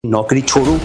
नौकरी छोड़ूं,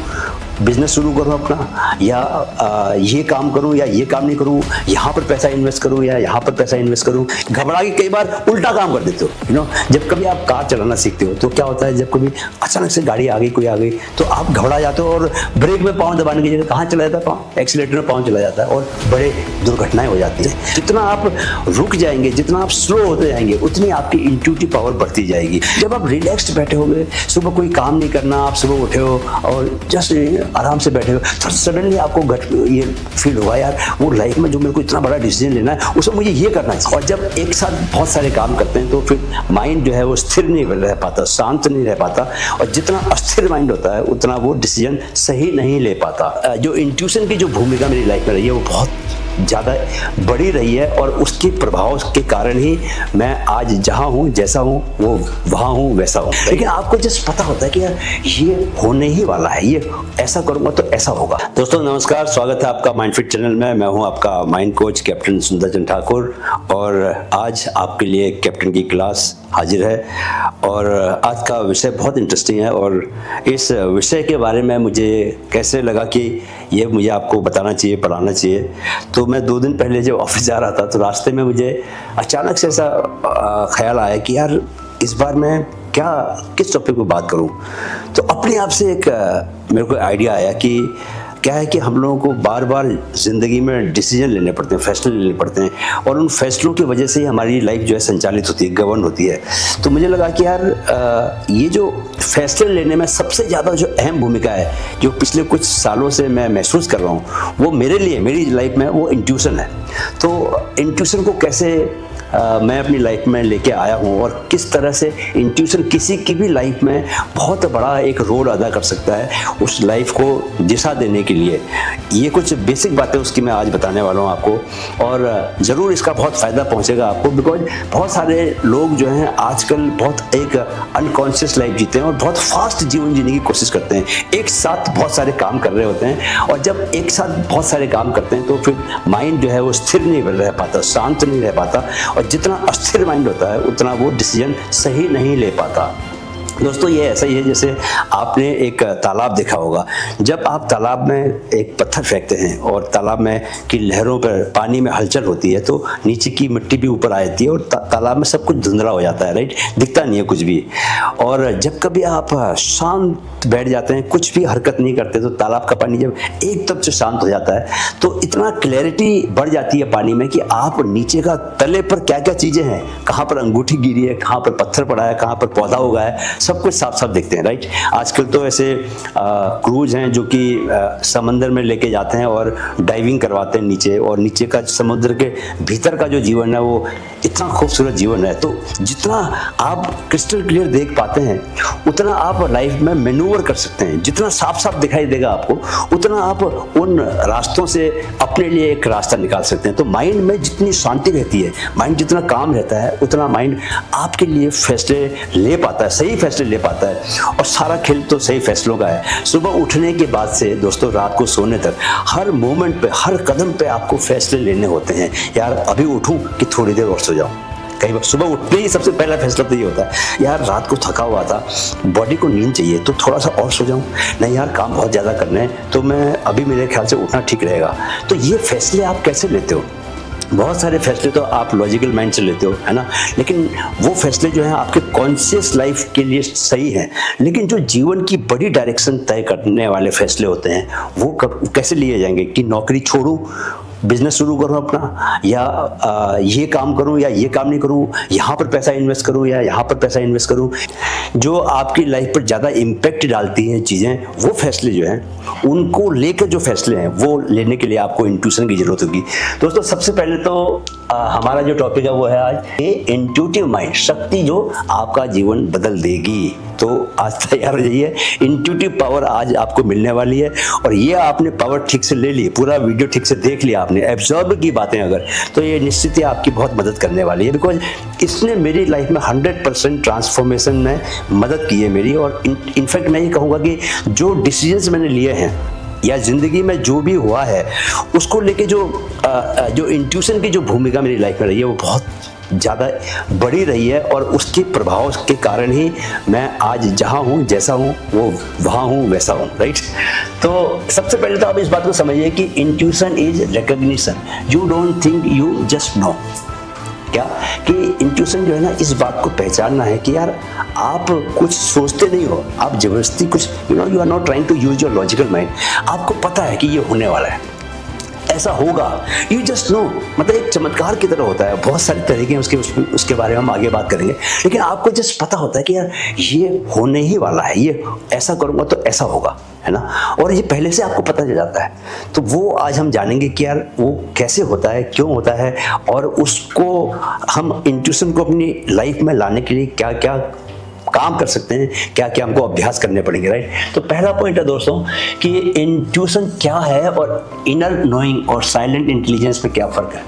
बिजनेस शुरू करूं अपना, या ये काम करूं या ये काम नहीं करूं, यहाँ पर पैसा इन्वेस्ट करूं या यहाँ पर पैसा इन्वेस्ट करूं। घबरा के कई बार उल्टा काम कर देते हो। जब कभी आप कार चलाना सीखते हो तो क्या होता है, जब कभी अचानक से गाड़ी आ गई, कोई आ गई, तो आप घबरा जाते हो और ब्रेक में पाँव दबाने की जगह कहाँ चला जाता है, पाँव एक्सीलेटर में पाँव चला जाता है और बड़े दुर्घटनाएं हो जाती हैं। जितना आप रुक जाएंगे, जितना आप स्लो होते जाएंगे, उतनी आपकी इंट्यूटिव पावर बढ़ती जाएगी। जब आप रिलैक्स्ड बैठे होगे, सुबह कोई काम नहीं करना, आप सुबह उठे हो और जस्ट आराम से बैठे हो, तो सडनली आपको ये फील होगा, यार वो लाइफ में जो मेरे को इतना बड़ा डिसीजन लेना है उसमें मुझे ये करना चाहिए। और जब एक साथ बहुत सारे काम करते हैं तो फिर माइंड जो है वो स्थिर नहीं रह पाता, शांत नहीं रह पाता, और जितना अस्थिर माइंड होता है उतना वो डिसीजन सही नहीं ले पाता। जो इंट्यूशन की जो भूमिका मेरी लाइफ में रही है वो बहुत ज़्यादा बड़ी रही है, और उसके प्रभाव के कारण ही मैं आज जहाँ हूँ, जैसा हूँ, वो वहाँ हूँ, वैसा हूँ। लेकिन आपको जस्ट पता होता है कि यार ये होने ही वाला है, ये ऐसा करूँगा तो ऐसा होगा। दोस्तों नमस्कार, स्वागत है आपका माइंड फिट चैनल में। मैं हूँ आपका माइंड कोच कैप्टन सुंदर चंद ठाकुर, और आज आपके लिए कैप्टन की क्लास हाजिर है। और आज का विषय बहुत इंटरेस्टिंग है, और इस विषय के बारे में मुझे कैसे लगा कि ये मुझे आपको बताना चाहिए, पढ़ाना चाहिए। तो मैं 2 दिन पहले जब ऑफिस जा रहा था तो रास्ते में मुझे अचानक से ऐसा ख्याल आया कि यार इस बार मैं किस टॉपिक पे बात करूं। तो अपने आप से एक मेरे को आइडिया आया कि क्या है कि हम लोगों को बार बार ज़िंदगी में डिसीजन लेने पड़ते हैं, फैसले लेने पड़ते हैं, और उन फैसलों की वजह से ही हमारी लाइफ जो है संचालित होती है, गवर्न होती है। तो मुझे लगा कि यार ये जो फैसले लेने में सबसे ज़्यादा जो अहम भूमिका है, जो पिछले कुछ सालों से मैं महसूस कर रहा हूँ, वो मेरे लिए, मेरी लाइफ में वो इंट्यूशन है। तो इंट्यूशन को कैसे मैं अपनी लाइफ में लेके आया हूँ, और किस तरह से इंट्यूशन किसी की भी लाइफ में बहुत बड़ा एक रोल अदा कर सकता है उस लाइफ को दिशा देने के लिए। ये कुछ बेसिक बातें उसकी मैं आज बताने वाला हूँ आपको, और ज़रूर इसका बहुत फ़ायदा पहुँचेगा आपको। बिकॉज बहुत सारे लोग जो हैं आजकल बहुत एक अनकॉन्शियस लाइफ जीते हैं और बहुत फास्ट जीवन जीने की कोशिश करते हैं। एक साथ बहुत सारे काम कर रहे होते हैं, और जब एक साथ बहुत सारे काम करते हैं तो फिर माइंड जो है वो स्थिर नहीं रह पाता, शांत नहीं रह पाता, और जितना अस्थिर माइंड होता है उतना वो डिसीजन सही नहीं ले पाता। दोस्तों ये ऐसा ही है जैसे आपने एक तालाब देखा होगा। जब आप तालाब में एक पत्थर फेंकते हैं और तालाब में की लहरों पर पानी में हलचल होती है तो नीचे की मिट्टी भी ऊपर आ जाती है और तालाब में सब कुछ धुंधला हो जाता है, राइट, दिखता नहीं है कुछ भी। और जब कभी आप शांत बैठ जाते हैं, कुछ भी हरकत नहीं करते, तो तालाब का पानी जब एकदम से शांत हो जाता है तो इतना क्लैरिटी बढ़ जाती है पानी में कि आप नीचे का तले पर क्या क्या चीज़ें हैं, कहाँ पर अंगूठी गिरी है, कहाँ पर पत्थर पड़ा है, कहाँ पर पौधा उगा है, सब कुछ साफ साफ दिखते हैं, राइट। आजकल तो ऐसे क्रूज हैं जो कि समंदर में लेके जाते हैं और डाइविंग करवाते हैं नीचे, और नीचे का समुद्र के भीतर का जो जीवन है वो इतना खूबसूरत जीवन है। तो जितना आप क्रिस्टल क्लियर देख पाते हैं उतना आप लाइफ में मैन्यूवर कर सकते हैं। जितना साफ साफ दिखाई देगा आपको उतना आप उन रास्तों से अपने लिए एक रास्ता निकाल सकते हैं। तो माइंड में जितनी शांति रहती है, माइंड जितना काम रहता है, उतना माइंड आपके लिए फैसले ले पाता है, सही फैसले ले पाता है। और सारा खेल तो सही फैसलों का है। सुबह उठने के बाद से दोस्तों रात को सोने तक हर मोमेंट पे, हर कदम पे आपको फैसले लेने होते हैं। यार अभी उठूं कि थोड़ी देर और सो जाऊं। कई बार सुबह उठते ही सबसे पहला फैसला तो ये होता है, यार रात को थका हुआ था, बॉडी को नींद चाहिए, तो थोड़ा सा और सो जाऊं। नहीं यार काम बहुत ज़्यादा करने हैं, तो मैं अभी मेरे ख्याल से उठना ठीक रहेगा। तो ये फैसले आप कैसे लेते हो? बहुत सारे फैसले तो आप लॉजिकल माइंड से लेते हो, है ना, लेकिन वो फैसले जो हैं आपके कॉन्शियस लाइफ के लिए सही हैं। लेकिन जो जीवन की बड़ी डायरेक्शन तय करने वाले फैसले होते हैं वो कैसे लिए जाएंगे कि नौकरी छोड़ूं, बिजनेस शुरू करूं अपना, या ये काम करूं या ये काम नहीं करूं, यहाँ पर पैसा इन्वेस्ट करूं या यहाँ पर पैसा इन्वेस्ट करूं। जो आपकी लाइफ पर ज़्यादा इम्पैक्ट डालती हैं चीज़ें, वो फैसले जो हैं उनको लेकर जो फैसले हैं वो लेने के लिए आपको इंट्यूशन की जरूरत होगी। दोस्तों सबसे पहले तो हमारा जो टॉपिक है वो है आज ये इंट्यूटिव माइंड, शक्ति जो आपका जीवन बदल देगी। तो आज तैयार हो जाइए, इंट्यूटिव पावर आज आपको मिलने वाली है। और ये आपने पावर ठीक से ले ली, पूरा वीडियो ठीक से देख लिया आपने, एब्जॉर्ब की बातें अगर, तो ये निश्चित ही आपकी बहुत मदद करने वाली है। बिकॉज इसने मेरी लाइफ में 100% ट्रांसफॉर्मेशन में मदद की है मेरी। और इनफैक्ट मैं ये कहूँगा कि जो डिसीजंस मैंने लिए हैं या ज़िंदगी में जो भी हुआ है उसको लेके जो इंट्यूशन की जो भूमिका मेरी लाइफ में रही है वो बहुत ज़्यादा बढ़ी रही है और उसके प्रभाव के कारण ही मैं आज जहाँ हूँ, जैसा हूँ, वो वहाँ हूँ, वैसा हूँ, राइट। तो सबसे पहले तो आप इस बात को समझिए कि intuition is recognition, you don't think, you just know. क्या कि इंट्यूशन जो है ना, इस बात को पहचानना है कि यार आप कुछ सोचते नहीं हो, आप जबरदस्ती कुछ you are not trying to use your logical mind. आपको पता है कि ये होने वाला है, ऐसा होगा, यू जस्ट नो। मतलब एक चमत्कार की तरह होता है, बहुत सारे तरीके हैं उसके बारे में हम आगे बात करेंगे, लेकिन आपको जस्ट पता होता है कि यार ये होने ही वाला है, ये ऐसा करूंगा तो ऐसा होगा, है ना। और ये पहले से आपको पता चल जाता है। तो वो आज हम जानेंगे कि यार वो कैसे होता है, क्यों होता है, और उसको हम इंट्यूशन को अपनी लाइफ में लाने के लिए क्या क्या काम कर सकते हैं, क्या क्या हमको अभ्यास करने पड़ेंगे, राइट। तो पहला पॉइंट है दोस्तों कि इंट्यूशन क्या है और इनर नोइंग और साइलेंट इंटेलिजेंस में क्या फर्क है।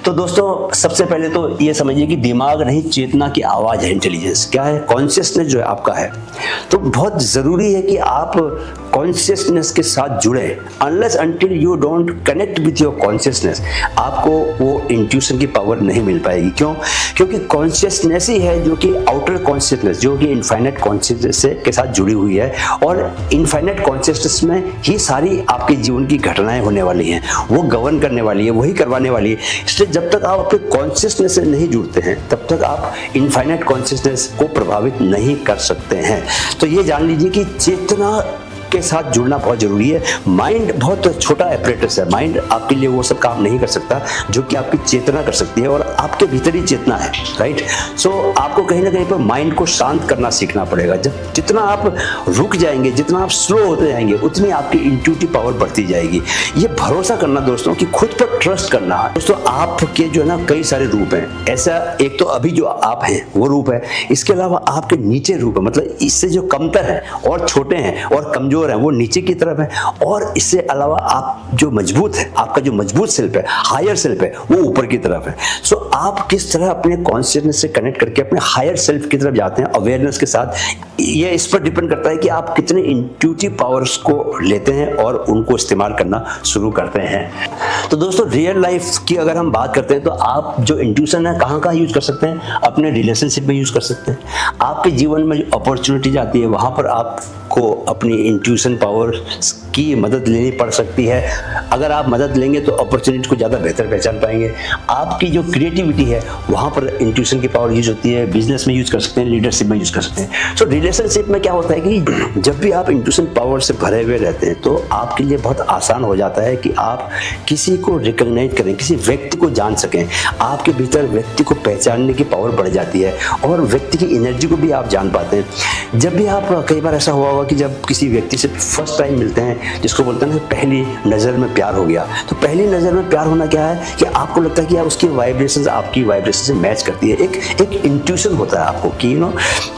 तो दोस्तों सबसे पहले तो ये समझिए कि दिमाग नहीं, चेतना की आवाज है इंटेलिजेंस। क्या है? कॉन्शियसनेस जो है आपका है। तो बहुत जरूरी है कि आप कॉन्शियसनेस के साथ जुड़े। Unless until you don't connect with your consciousness, आपको वो इंट्यूशन की पावर नहीं मिल पाएगी। क्यों? क्योंकि कॉन्शियसनेस ही है जो कि आउटर कॉन्शियसनेस, जो कि इनफाइनाइट कॉन्शियसनेस के साथ जुड़ी हुई है, और इनफाइनाइट कॉन्शियसनेस में ही सारी आपके जीवन की घटनाएं होने वाली हैं, वो गवर्न करने वाली है, वही करवाने वाली है। इसलिए जब तक आप अपने कॉन्शियसनेस से नहीं जुड़ते हैं, तब तक आप इनफाइनाइट कॉन्शियसनेस को प्रभावित नहीं कर सकते हैं। तो ये जान लीजिए कि चेतना के साथ जुड़ना बहुत जरूरी है। माइंड बहुत छोटा एपरेटस है, माइंड आपके लिए वो सब काम नहीं कर सकता जो कि आपकी चेतना कर सकती है, और आपके भीतर ही चेतना है, राइट। सो आपको कहीं ना कहीं पर माइंड को शांत करना सीखना पड़ेगा। जब जितना आप रुक जाएंगे, जितना आप स्लो होते जाएंगे, उतनी आपकी इंट्यूटिव पावर बढ़ती जाएगी। ये भरोसा करना दोस्तों कि खुद पर ट्रस्ट करना। दोस्तों आपके जो है ना कई सारे रूप हैं। ऐसा एक तो अभी जो आप हैं वो रूप है, इसके अलावा आपके नीचे रूप है, मतलब इससे जो कमतर है और छोटे हैं और कमजोर है वो नीचे की तरफ है, और इससे अलावा आप जो मजबूत है, आपका जो मजबूत सेल्फ है, हायर सेल्फ है, वो ऊपर की तरफ है। सो आप किस तरह अपने कॉन्शियसनेस से कनेक्ट करके अपने हायर सेल्फ की तरफ जाते हैं अवेयरनेस के साथ, ये इस पर डिपेंड करता है कि आप कितने इंट्यूटिव पावर्स को लेते हैं और उनको इस्तेमाल करना शुरू करते हैं। तो दोस्तों रियल लाइफ की अगर हम बात करते हैं तो आप जो इंट्यूशन है कहाँ यूज कर सकते हैं? अपने रिलेशनशिप में यूज कर सकते हैं। आपके जीवन में जो अपॉर्चुनिटीज आती है वहां पर आपको अपनी इंट्यूशन पावर की मदद लेनी पड़ सकती है। अगर आप मदद लेंगे तो अपॉर्चुनिटी को ज़्यादा बेहतर पहचान पाएंगे। आपकी जो क्रिएटिविटी है वहाँ पर इंट्यूशन की पावर यूज होती है। बिजनेस में यूज कर सकते हैं, लीडरशिप में यूज कर सकते हैं। सो रिलेशनशिप में क्या होता है कि जब भी आप इंट्यूशन पावर से भरे हुए रहते हैं तो आपके लिए बहुत आसान हो जाता है कि आप किसी को रिकॉग्नाइज करें, किसी व्यक्ति को जान सकें। आपके भीतर व्यक्ति को पहचानने की पावर बढ़ जाती है और व्यक्ति की एनर्जी को भी आप जान पाते हैं। जब भी आप, कई बार ऐसा हुआ होगा कि जब किसी व्यक्ति से फर्स्ट टाइम मिलते हैं, जिसको बोलते हैं ना पहली नजर में प्यार हो गया, तो पहली नजर में प्यार होना क्या है कि आपको लगता है कि यार उसकी वाइब्रेशंस आपकी वाइब्रेशन से मैच करती है। एक इंट्यूशन होता है आपको कि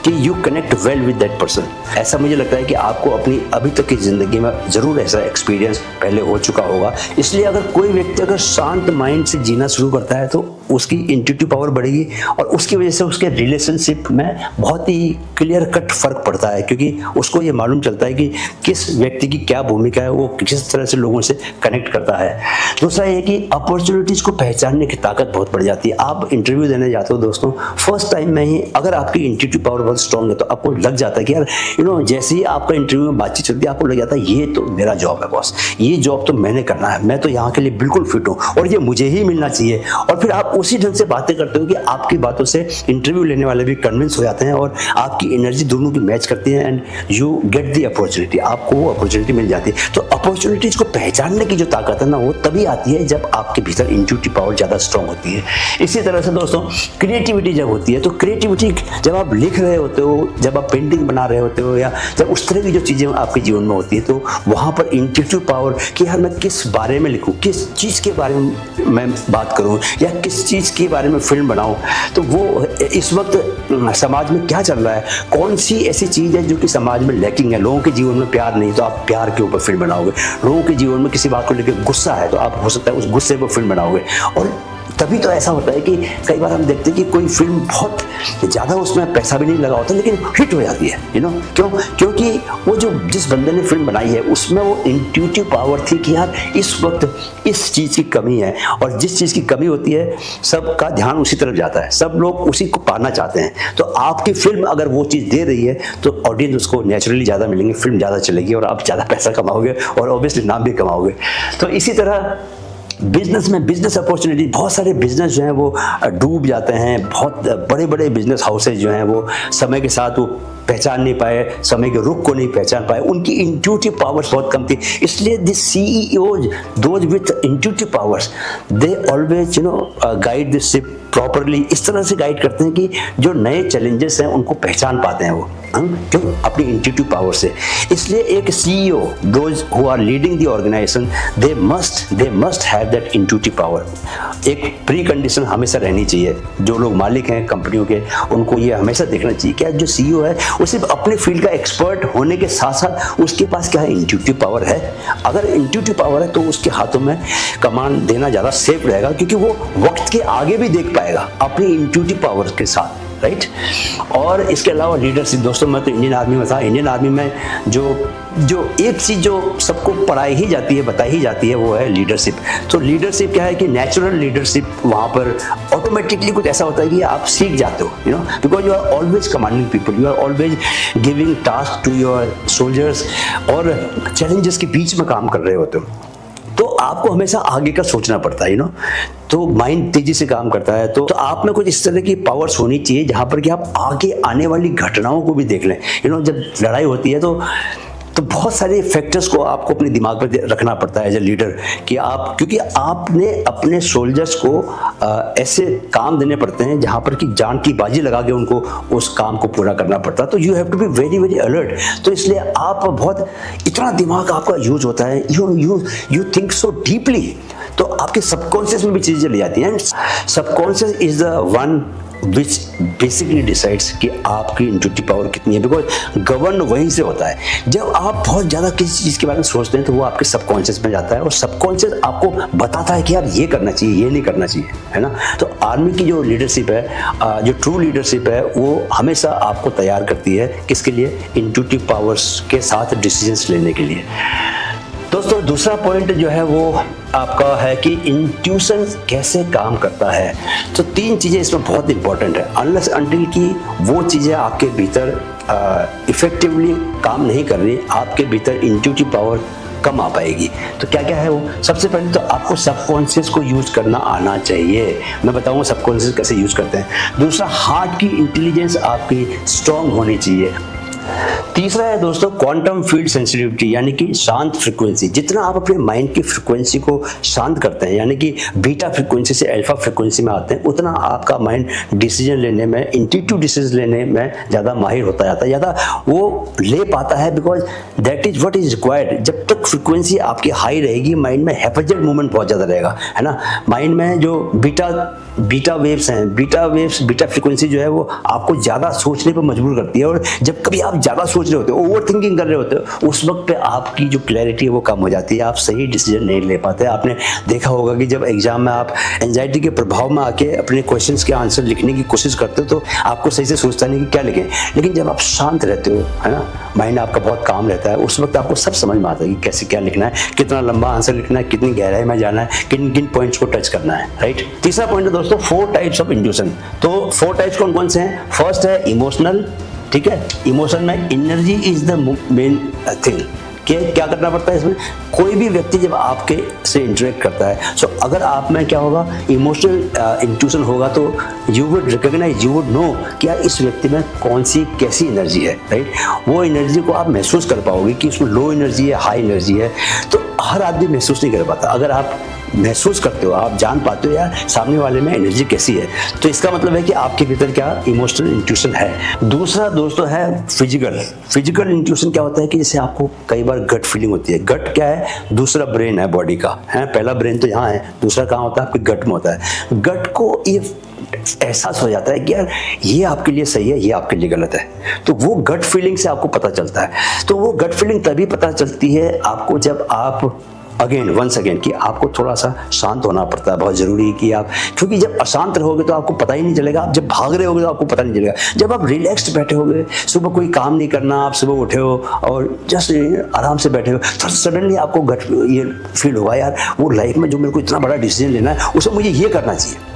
कि you connect well with that person. ऐसा मुझे लगता है कि आपको अपनी अभी तक की जिंदगी में जरूर ऐसा एक्सपीरियंस पहले हो चुका होगा। इसलिए अगर कोई व्यक्ति अगर शांत माइंड से जीना शुरू करता है तो उसकी इंट्यूटिव पावर बढ़ेगी और उसकी वजह से उसके रिलेशनशिप में बहुत ही क्लियर कट फर्क पड़ता है, क्योंकि उसको ये मालूम चलता है कि किस व्यक्ति की क्या भूमिका है, वो किस तरह से लोगों से कनेक्ट करता है। दूसरा ये कि अपॉर्चुनिटीज को पहचानने की ताकत बहुत बढ़ जाती है। आप इंटरव्यू देने जाते हो दोस्तों, फर्स्ट टाइम में ही अगर आपकी इंट्यूटिव पावर बहुत स्ट्रांग है तो आपको लग जाता है कि यार जैसे ही आपका इंटरव्यू में बातचीत चलती है आपको लग जाता है ये तो मेरा जॉब है बॉस, ये जॉब तो मैंने करना है, मैं तो यहाँ के लिए बिल्कुल फिट हूँ और ये मुझे ही मिलना चाहिए। और फिर आप उसी ढंग से बातें करते हो कि आपकी बातों से इंटरव्यू लेने वाले भी कन्विंस हो जाते हैं और आपकी एनर्जी दोनों की मैच करती है and you get the opportunity, आपको वो अपॉर्चुनिटी मिल जाती है। तो अपॉर्चुनिटीज को पहचानने की जो ताकत है ना वो तभी आती है जब आपके भीतर इंट्यूटिव पावर ज़्यादा स्ट्रांग होती है। इसी तरह से दोस्तों क्रिएटिविटी जब होती है तो क्रिएटिविटी जब आप लिख रहे होते हो, जब आप पेंटिंग बना रहे होते हो, या जब उस तरह की जो चीज़ें आपके जीवन में होती है तो वहाँ पर इंट्यूटिव पावर कि यार मैं किस बारे में लिखूँ, किस चीज़ के बारे में मैं बात करूँ या किस चीज़ के बारे में फिल्म बनाऊँ, तो वो इस वक्त समाज में क्या चल रहा है, कौन सी ऐसी चीज़ है जो कि समाज में लैकिंग है। लोगों के जीवन में प्यार नहीं तो आप प्यार के ऊपर फिल्म बनाओगे, लोगों के जीवन में किसी बात को लेकर गुस्सा है तो आप हो सकता है उस गुस्से पर फिल्म बनाओगे। और तभी तो ऐसा होता है कि कई बार हम देखते हैं कि कोई फिल्म बहुत ज़्यादा उसमें पैसा भी नहीं लगा होता लेकिन हिट हो जाती है, क्यों? क्योंकि वो जो जिस बंदे ने फिल्म बनाई है उसमें वो इंट्यूटिव पावर थी कि यार इस वक्त इस चीज़ की कमी है, और जिस चीज़ की कमी होती है सबका ध्यान उसी तरफ जाता है, सब लोग उसी को पाना चाहते हैं। तो आपकी फिल्म अगर वो चीज़ दे रही है तो ऑडियंस उसको नेचुरली ज़्यादा मिलेंगे, फिल्म ज़्यादा चलेगी और आप ज़्यादा पैसा कमाओगे और ऑब्वियसली नाम भी कमाओगे। तो इसी तरह बिजनेस में बिजनेस अपॉर्चुनिटी, बहुत सारे बिजनेस जो हैं वो डूब जाते हैं, बहुत बड़े बड़े बिजनेस हाउसेज जो हैं वो समय के साथ वो पहचान नहीं पाए, समय के रुख को नहीं पहचान पाए, उनकी इंट्यूटिव पावर्स बहुत कम थी। इसलिए the CEOs, those with intuitive powers, they always guide the ship properly, इस तरह से गाइड करते हैं कि जो नए चैलेंजेस हैं उनको पहचान पाते हैं वो, क्यों? अपनी इंट्यूटिव पावर से। इसलिए एक CEO, those who are leading the organisation, they must have that intuitive power. एक प्री कंडीशन हमेशा रहनी चाहिए, जो लोग मालिक हैं कंपनियों के उनको ये हमेशा देखना चाहिए कि जो CEO है वो सिर्फ अपने फील्ड का एक्सपर्ट होने के साथ साथ उसके पास क्या है, इंट्यूटिव पावर है। अगर इंट्यूटिव पावर है तो उसके हाथों में कमांड देना ज़्यादा सेफ रहेगा, क्योंकि वो वक्त के आगे भी देख पाएगा अपनी इंट्यूटिव पावर के साथ, राइट। और इसके अलावा लीडरशिप, दोस्तों मैं तो इंडियन आर्मी में था, इंडियन आर्मी में जो एक चीज़ जो सबको पढ़ाई ही जाती है, बताई ही जाती है, वो है लीडरशिप। तो लीडरशिप क्या है कि नेचुरल लीडरशिप, वहाँ पर ऑटोमेटिकली कुछ ऐसा होता है कि आप सीख जाते हो, because you are always commanding people, you are always giving task to your soldiers, और चैलेंजेस के बीच में काम कर रहे होते हो, तो आपको हमेशा आगे का सोचना पड़ता है, तो माइंड तेजी से काम करता है। तो आप में कुछ इस तरह की पावर्स होनी चाहिए जहां पर कि आप आगे आने वाली घटनाओं को भी देख लें। जब लड़ाई होती है तो बहुत सारे फैक्टर्स को आपको अपने दिमाग पर रखना पड़ता है एज ए लीडर, कि क्योंकि आपने अपने सोल्जर्स को ऐसे काम देने पड़ते हैं जहां पर कि जान की बाजी लगा के उनको उस काम को पूरा करना पड़ता है। तो you have to be very very alert. तो इसलिए आप बहुत इतना दिमाग आपका यूज होता है, यू थिंक सो डीपली, तो आपके सबकॉन्शियस में भी चीजें चली जाती हैं। Subconscious is the one which basically decides कि आपकी इंट्यूटिव पावर कितनी है, बिकॉज गवर्न वहीं से होता है। जब आप बहुत ज़्यादा किसी चीज़ के बारे में सोचते हैं तो वो आपके सबकॉन्शियस में जाता है, और सबकॉन्शियस आपको बताता है कि यार ये करना चाहिए, ये नहीं करना चाहिए, है ना। तो आर्मी की जो लीडरशिप है, जो ट्रू लीडरशिप है, वो हमेशा आपको तैयार करती है किसके लिए, इंट्यूटिव पावर्स के साथ डिसीजंस लेने के लिए। दोस्तों दूसरा पॉइंट जो है वो आपका है कि इंट्यूशन कैसे काम करता है। तो 3 चीज़ें इसमें बहुत इंपॉर्टेंट है। अनलेस अनटिल की वो चीज़ें आपके भीतर इफेक्टिवली काम नहीं कर रही, आपके भीतर इंट्यूटिव पावर कम आ पाएगी। तो क्या क्या है वो? सबसे पहले तो आपको सबकॉन्शियस को यूज करना आना चाहिए। मैं बताऊंगा सबकॉन्शियस कैसे यूज करते हैं। दूसरा, हार्ट की इंटेलिजेंस आपकी स्ट्रांग होनी चाहिए। तीसरा है दोस्तों क्वांटम फील्ड सेंसिटिविटी, यानी कि शांत फ्रीक्वेंसी। जितना आप अपने माइंड की फ्रीक्वेंसी को शांत करते हैं, यानी कि बीटा फ्रीक्वेंसी से अल्फा फ्रीक्वेंसी में आते हैं, उतना आपका माइंड डिसीजन लेने में, इंट्यूटिव डिसीजन लेने में ज़्यादा माहिर होता जाता है, ज़्यादा वो ले पाता है, because that is what is required. जब तक फ्रीक्वेंसी आपकी हाई रहेगी, माइंड में हैफेजेड मूवमेंट बहुत ज़्यादा रहेगा, है ना। माइंड में जो बीटा वेव्स हैं, बीटा फ्रीक्वेंसी जो है वो आपको ज़्यादा सोचने पर मजबूर करती है, और जब कभी आप ज़्यादा सोच रहे होते हो, ओवर थिंकिंग कर रहे होते हो, उस वक्त पे आपकी जो क्लैरिटी है वो कम हो जाती है, आप सही डिसीजन नहीं ले पाते। आपने देखा होगा कि जब एग्जाम में आप एंजाइटी के प्रभाव में आके अपने क्वेश्चंस के आंसर लिखने की कोशिश करते हो तो आपको सही से सोचता नहीं कि क्या लिखें, लेकिन जब आप शांत रहते हो, है ना, माइंड आपका बहुत काम रहता है, उस वक्त आपको सब समझ में आता है कि कैसे क्या लिखना है, कितना लंबा आंसर लिखना है, कितनी गहराई में जाना है, किन किन पॉइंट्स को टच करना है, राइट। तीसरा पॉइंट है दोस्तों 4 टाइप्स ऑफ इंट्यूशन। तो 4 टाइप्स कौन कौन से हैं? फर्स्ट है इमोशनल, ठीक है। इमोशन में energy is the main thing. क्या करना पड़ता है इसमें? कोई भी व्यक्ति जब आपके से इंटरेक्ट करता है, सो अगर आप में क्या होगा, इमोशनल इंट्यूशन होगा, तो you would recognise, you would know कि यार इस व्यक्ति में कौन सी कैसी एनर्जी है, राइट। वो एनर्जी को आप महसूस कर पाओगे कि उसमें लो एनर्जी है, हाई एनर्जी है। तो हर आदमी महसूस नहीं कर पाता। अगर आप महसूस करते हो, आप जान पाते हो यार सामने वाले में एनर्जी कैसी है, तो इसका मतलब है कि आपके भीतर क्या इमोशनल इंट्यूशन है। दूसरा दोस्तों है फिजिकल इंट्यूशन। क्या होता है कि जैसे आपको कई बार गट फीलिंग होती है। गट क्या है? दूसरा ब्रेन है बॉडी का, है। पहला ब्रेन तो यहाँ है, दूसरा कहाँ होता है? आपके गट में होता है। गट को ये एहसास हो जाता है कि यार ये आपके लिए सही है, ये आपके लिए गलत है, तो वो गट फीलिंग से आपको पता चलता है। तो वो गट फीलिंग तभी पता चलती है आपको जब आप अगेन वंस अगेन कि आपको थोड़ा सा शांत होना पड़ता है, बहुत ज़रूरी है कि आप, क्योंकि जब अशांत रहोगे तो आपको पता ही नहीं चलेगा, आप जब भाग रहे होगे तो आपको पता नहीं चलेगा। जब आप रिलैक्स्ड बैठे होगे, सुबह कोई काम नहीं करना, आप सुबह उठे हो और जस्ट आराम से बैठे हो, तो सडनली आपको गट ये फील होगा, यार वो लाइफ में जो मेरे को इतना बड़ा डिसीजन लेना है उसमें मुझे ये करना चाहिए।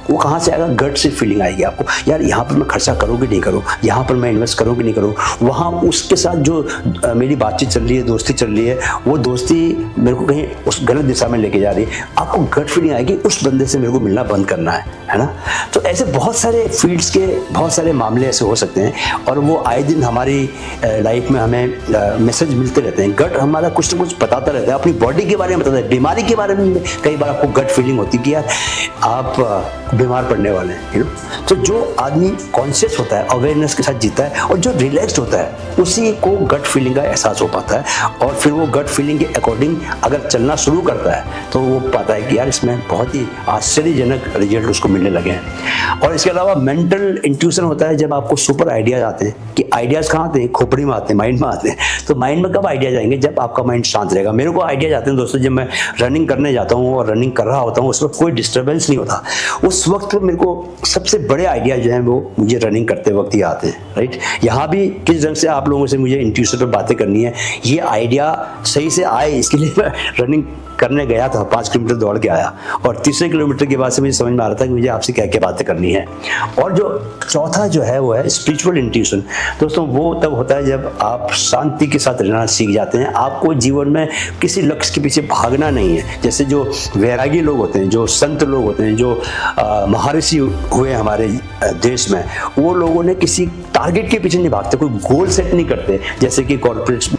वो कहाँ से आएगा? गट से फीलिंग आएगी आपको, यार यहाँ पर मैं खर्चा करूँ कि नहीं करूँ, यहाँ पर मैं इन्वेस्ट करूँ कि नहीं करूँ। वहाँ उसके साथ जो मेरी बातचीत चल रही है, दोस्ती चल रही है, वो दोस्ती मेरे को कहीं उस गलत दिशा में लेके जा रही है, आपको गट फीलिंग आएगी उस बंदे से मेरे को मिलना बंद करना है ना। तो ऐसे बहुत सारे फील्ड्स के बहुत सारे मामले ऐसे हो सकते हैं और वो आए दिन हमारी लाइफ में हमें मैसेज मिलते रहते हैं। गट हमारा कुछ ना कुछ बताता रहता है, अपनी बॉडी के बारे में बताता है, बीमारी के बारे में कई बार आपको गट फीलिंग होती है कि यार आप बीमार पड़ने वाले हैं, यू नो। तो जो आदमी कॉन्शियस होता है, अवेयरनेस के साथ जीता है और जो रिलैक्स्ड होता है, उसी को गट फीलिंग का एहसास हो पाता है और फिर वो गट फीलिंग के अकॉर्डिंग अगर चलना शुरू करता है तो वो पाता है कि यार इसमें बहुत ही आश्चर्यजनक रिजल्ट उसको मिलने लगे हैं। और इसके अलावा मेंटल इंट्यूशन होता है, जब आपको सुपर आइडियाज आते हैं कि आइडियाज कहाँ आते हैं? खोपड़ी में आते हैं, माइंड में आते हैं। तो माइंड में कब आइडियाज आएंगे? जब आपका माइंड शांत रहेगा। मेरे को आइडियाज आते हैं दोस्तों जब मैं रनिंग करने जाता हूँ और रनिंग कर रहा होता हूँ, उस वक्त कोई डिस्टर्बेंस नहीं होता, उस वक्त मेरे को सबसे बड़े आइडिया जो हैं वो मुझे रनिंग करते वक्त ही आते हैं, राइट। यहाँ भी किस ढंग से आप लोगों से मुझे इंट्यूशन पर बातें करनी है, ये आइडिया सही से आए इसके लिए मैं रनिंग करने गया था, 5 किलोमीटर दौड़ के आया और तीसरे किलोमीटर के बाद से मुझे समझ में आ रहा था कि मुझे आपसे क्या क्या बातें करनी है। और जो चौथा जो है वो है स्पिरिचुअल इंट्यूशन। दोस्तों वो तब होता है जब आप शांति के साथ रहना सीख जाते हैं, आपको जीवन में किसी लक्ष्य के पीछे भागना नहीं है। जैसे जो वैरागी लोग होते हैं, जो संत लोग होते हैं, जो महर्षि हुए हमारे देश में, वो लोगों ने किसी टारगेट के पीछे नहीं भागते, कोई गोल सेट नहीं करते, जैसे कि कॉर्पोरेट